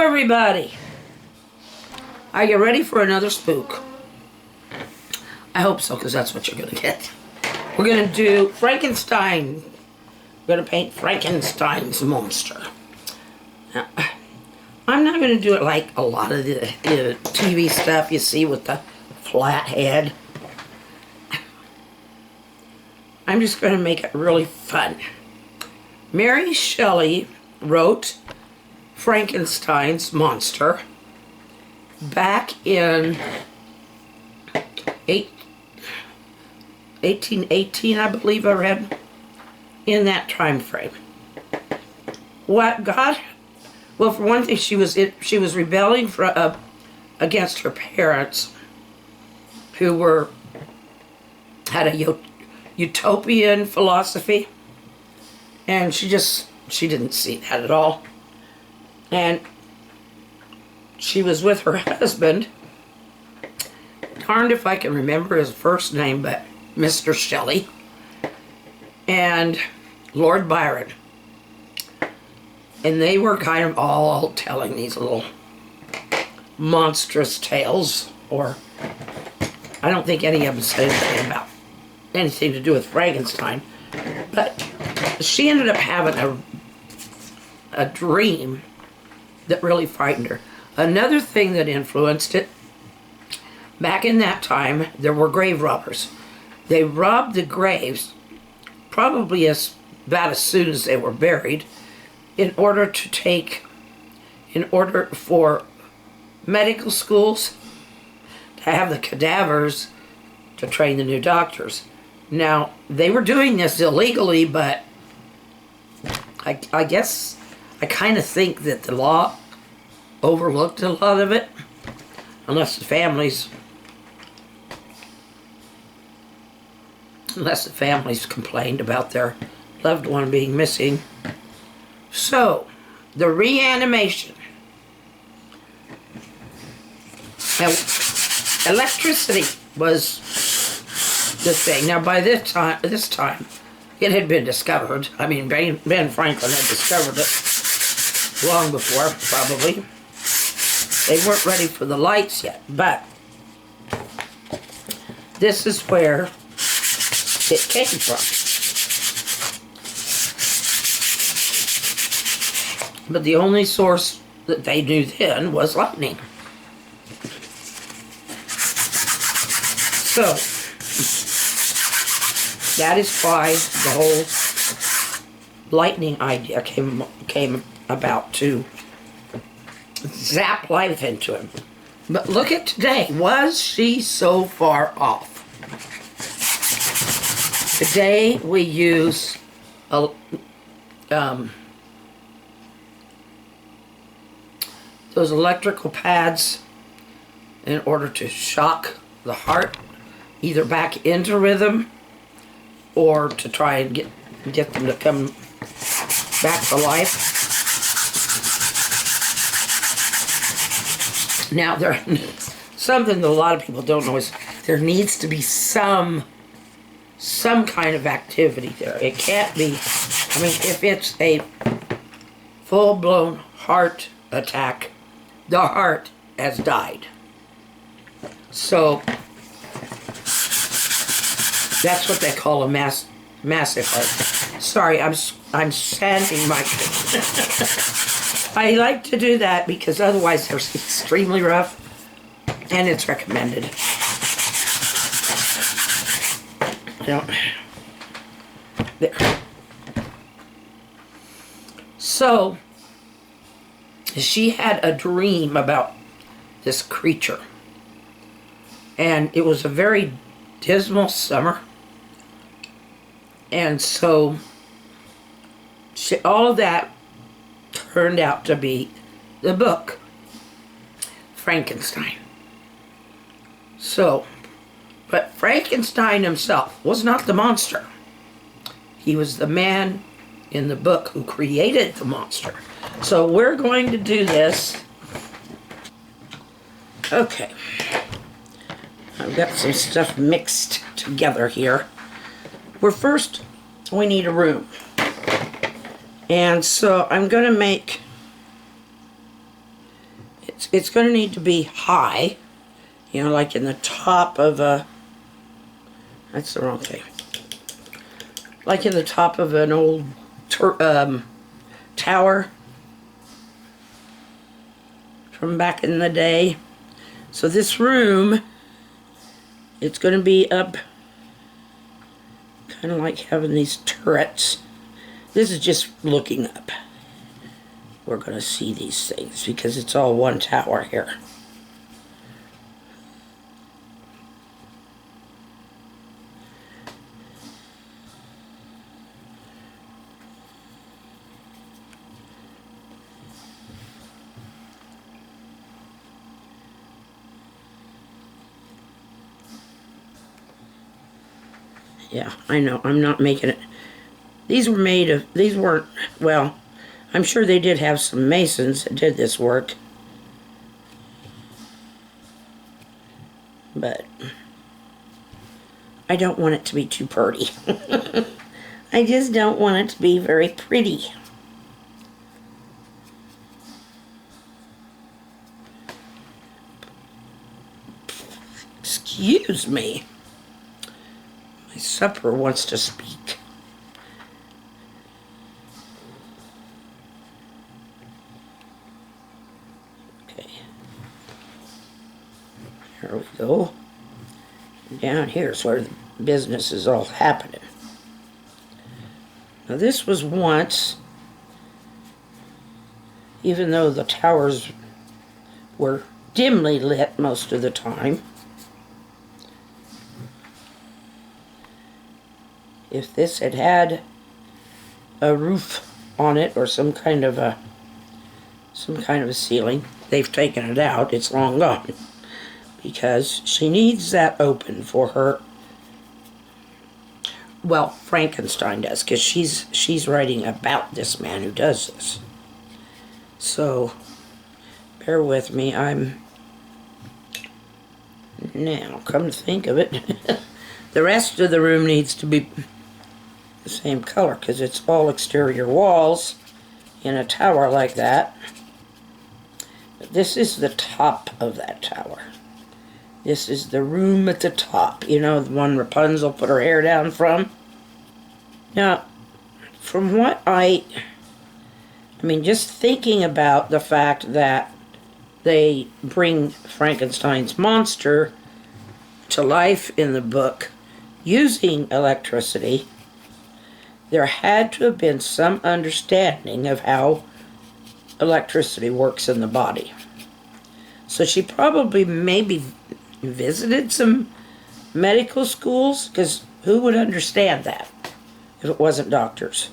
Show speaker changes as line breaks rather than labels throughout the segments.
everybody! Are you ready for another spook? I hope so, because that's what you're going to get. We're going to do Frankenstein. We're going to paint Frankenstein's monster. Now, I'm not going to do it like a lot of the TV stuff you see with the flat head. I'm just going to make it really fun. Mary Shelley wrote Frankenstein's monster back in 1818, I believe I read, in that time frame. What God? Well, for one thing, she was rebelling against her parents, who had a utopian philosophy, and she didn't see that at all. And she was with her husband, darned if I can remember his first name, but Mr. Shelley, and Lord Byron. And they were kind of all telling these little monstrous tales, or I don't think any of them said anything about anything to do with Frankenstein, but she ended up having a dream that really frightened her. Another thing that influenced it, back in that time, there were grave robbers. They robbed the graves probably about as soon as they were buried, in order for medical schools to have the cadavers to train the new doctors. Now, they were doing this illegally, but I guess I kind of think that the law overlooked a lot of it, unless the families complained about their loved one being missing. So, the reanimation. Now, electricity was the thing. Now, by this time, it had been discovered. I mean, Ben Franklin had discovered it long before, probably. They weren't ready for the lights yet, but this is where it came from. But the only source that they knew then was lightning. So, that is why the whole lightning idea came about, to zap life into him. But look at today. Was she so far off? Today we use those electrical pads in order to shock the heart either back into rhythm, or to try and get them to come back to life. Now, something that a lot of people don't know is there needs to be some kind of activity there. It can't be, I mean, if it's a full-blown heart attack, the heart has died. So, that's what they call a massive heart. Sorry, I'm sanding my... I like to do that because otherwise they're extremely rough, and it's recommended. There. So, she had a dream about this creature, and it was a very dismal summer, and so all of that turned out to be the book Frankenstein. So, but Frankenstein himself was not the monster. He was the man in the book who created the monster. So we're going to do this. Okay. I've got some stuff mixed together here. We need a room. And so I'm going to make It's going to need to be high, you know, like in the top of a, that's the wrong thing, like in the top of an old tower from back in the day. So this room, it's going to be up, kind of like having these turrets. This is just looking up. We're going to see these things because it's all one tower here. Yeah, I know, I'm not making it. These weren't, well, I'm sure they did have some masons that did this work. But I don't want it to be too pretty. I just don't want it to be very pretty. Excuse me. My supper wants to speak. Okay. Here we go. Down here's where the business is all happening. Now this was once, even though the towers were dimly lit most of the time, if this had had a roof on it or some kind of a ceiling, they've taken it out, it's long gone, because she needs that open for her. Well, Frakenstein does, because she's writing about this man who does this. So bear with me. Now come to think of it, the rest of the room needs to be the same color because it's all exterior walls in a tower like that. But this is the top of that tower. This is the room at the top, you know, the one Rapunzel put her hair down from. Now, from what I mean, just thinking about the fact that they bring Frankenstein's monster to life in the book using electricity, there had to have been some understanding of how electricity works in the body. So she probably maybe visited some medical schools, because who would understand that if it wasn't doctors?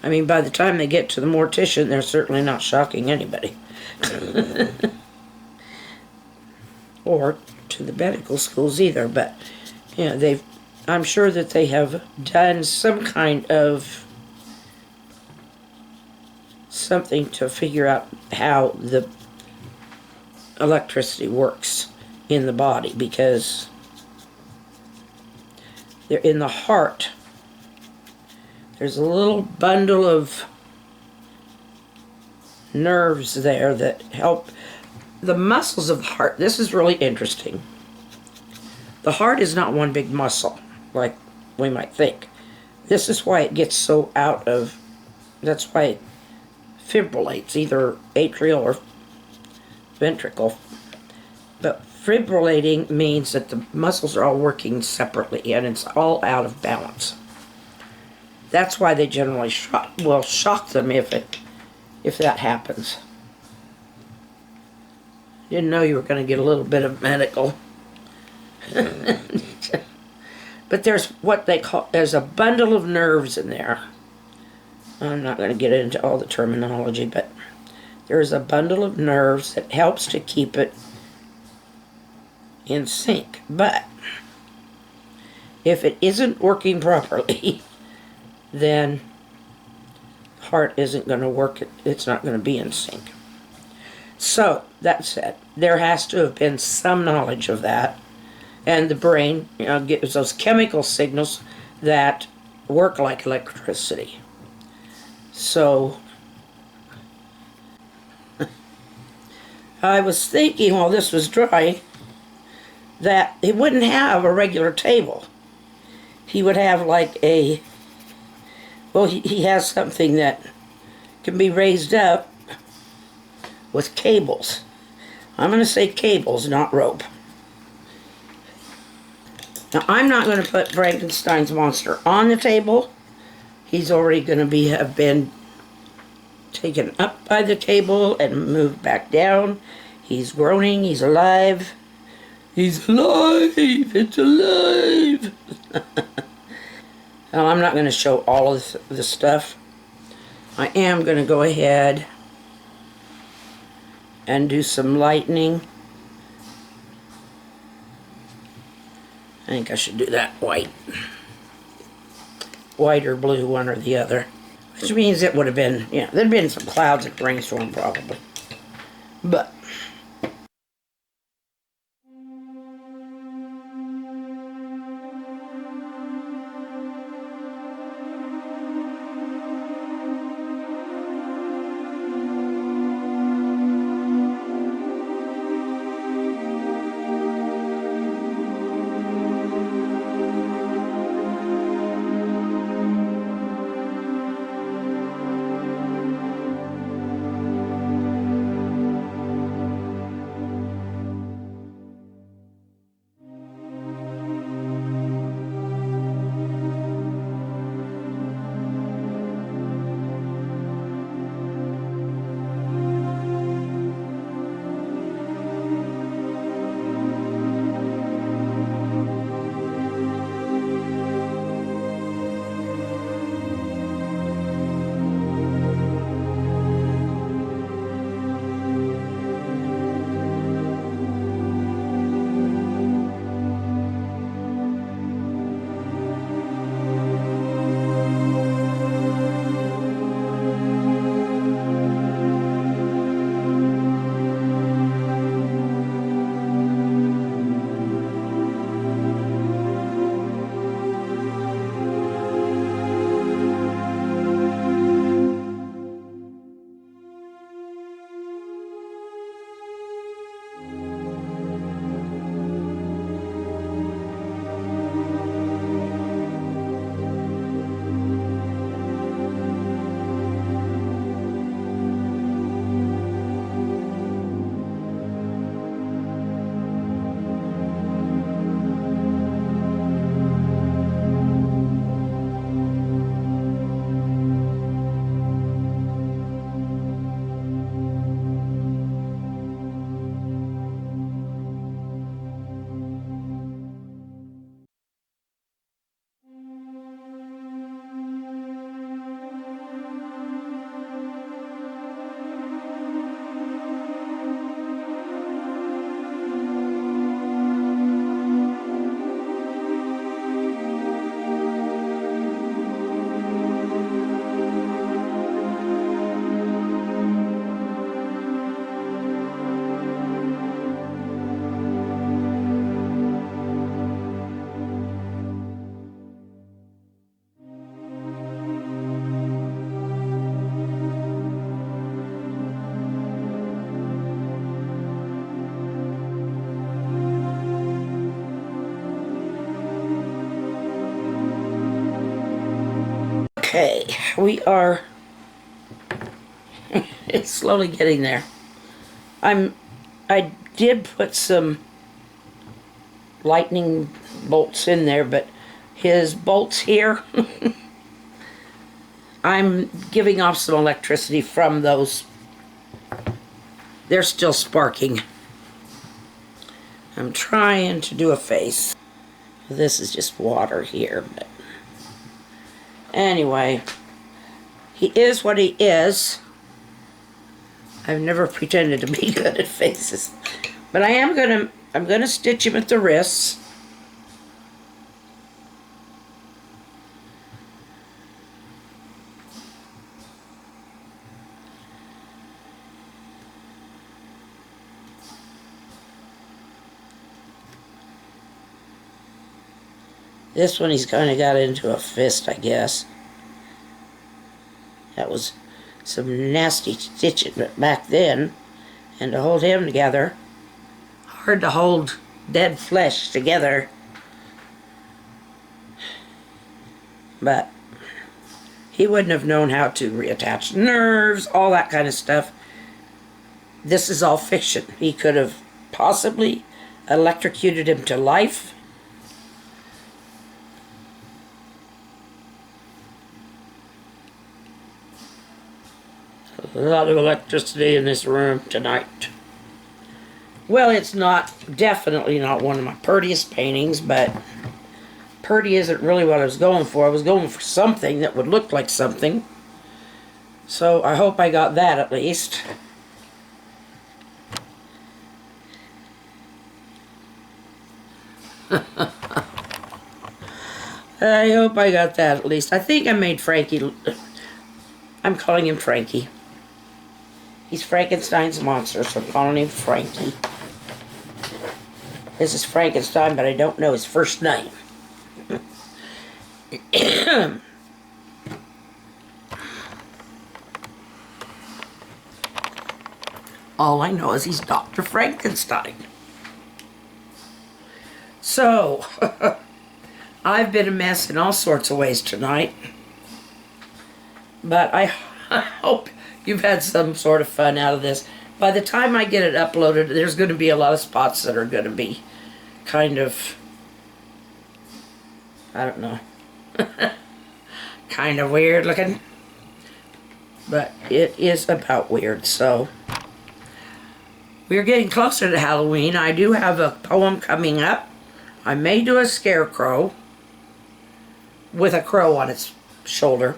I mean, by the time they get to the mortician, they're certainly not shocking anybody. Or to the medical schools either, but you know, I'm sure that they have done some kind of something to figure out how the electricity works in the body, because they're in the heart. There's a little bundle of nerves there that help the muscles of the heart. This is really interesting. The heart is not one big muscle like we might think. This is why it gets so out of, that's why it fibrillates, either atrial or ventricle. But fibrillating means that the muscles are all working separately and it's all out of balance. That's why they generally shock them if that happens. Didn't know you were going to get a little bit of medical. But there's what they call, there's a bundle of nerves in there. I'm not going to get into all the terminology, but there's a bundle of nerves that helps to keep it in sync. But if it isn't working properly, then the heart isn't going to work, it's not going to be in sync. So, that said, there has to have been some knowledge of that. And the brain, you know, gives those chemical signals that work like electricity. So I was thinking while this was drying that he wouldn't have a regular table. He would have like a, well, he has something that can be raised up with cables. I'm going to say cables, not rope. Now, I'm not going to put Frakenstein's monster on the table. He's already going to have been taken up by the table and moved back down. He's groaning. He's alive. He's alive. It's alive. Now, I'm not going to show all of the stuff. I am going to go ahead and do some lightning. I think I should do that white. White or blue, one or the other. Which means it would have been, yeah, there'd been some clouds and rainstorm probably. But okay, we are it's slowly getting there. I did put some lightning bolts in there, but his bolts here, I'm giving off some electricity from those. They're still sparking. I'm trying to do a face. This is just water here, but anyway, he is what he is. I've never pretended to be good at faces, but I'm gonna stitch him at the wrists. This one he's kind of got into a fist, I guess. That was some nasty stitching back then. And to hold him together, hard to hold dead flesh together. But he wouldn't have known how to reattach nerves, all that kind of stuff. This is all fiction. He could have possibly electrocuted him to life. A lot of electricity in this room tonight. Well, it's definitely not one of my prettiest paintings, but pretty isn't really what I was going for. I was going for something that would look like something. So I hope I got that at least. I hope I got that at least. I think I made Frankie. I'm calling him Frankie. He's Frankenstein's monster, so I'm calling him Frankie. This is Frankenstein, but I don't know his first name. All I know is he's Dr. Frankenstein. So, I've been a mess in all sorts of ways tonight. But I hope you've had some sort of fun out of this. By the time I get it uploaded, there's going to be a lot of spots that are going to be kind of, I don't know, kind of weird looking. But it is about weird, so. We're getting closer to Halloween. I do have a poem coming up. I may do a scarecrow with a crow on its shoulder.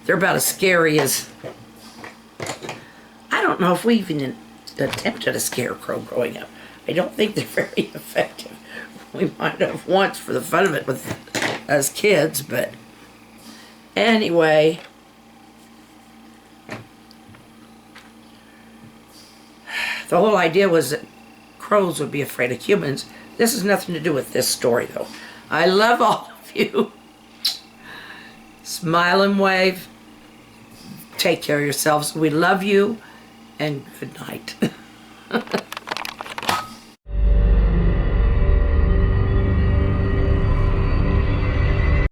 They're about as scary as... I don't know if we even attempted a scarecrow growing up. I don't think they're very effective. We might have once for the fun of it with as kids, but anyway. The whole idea was that crows would be afraid of humans. This has nothing to do with this story, though. I love all of you. Smile and wave. Take care of yourselves. We love you, and good night.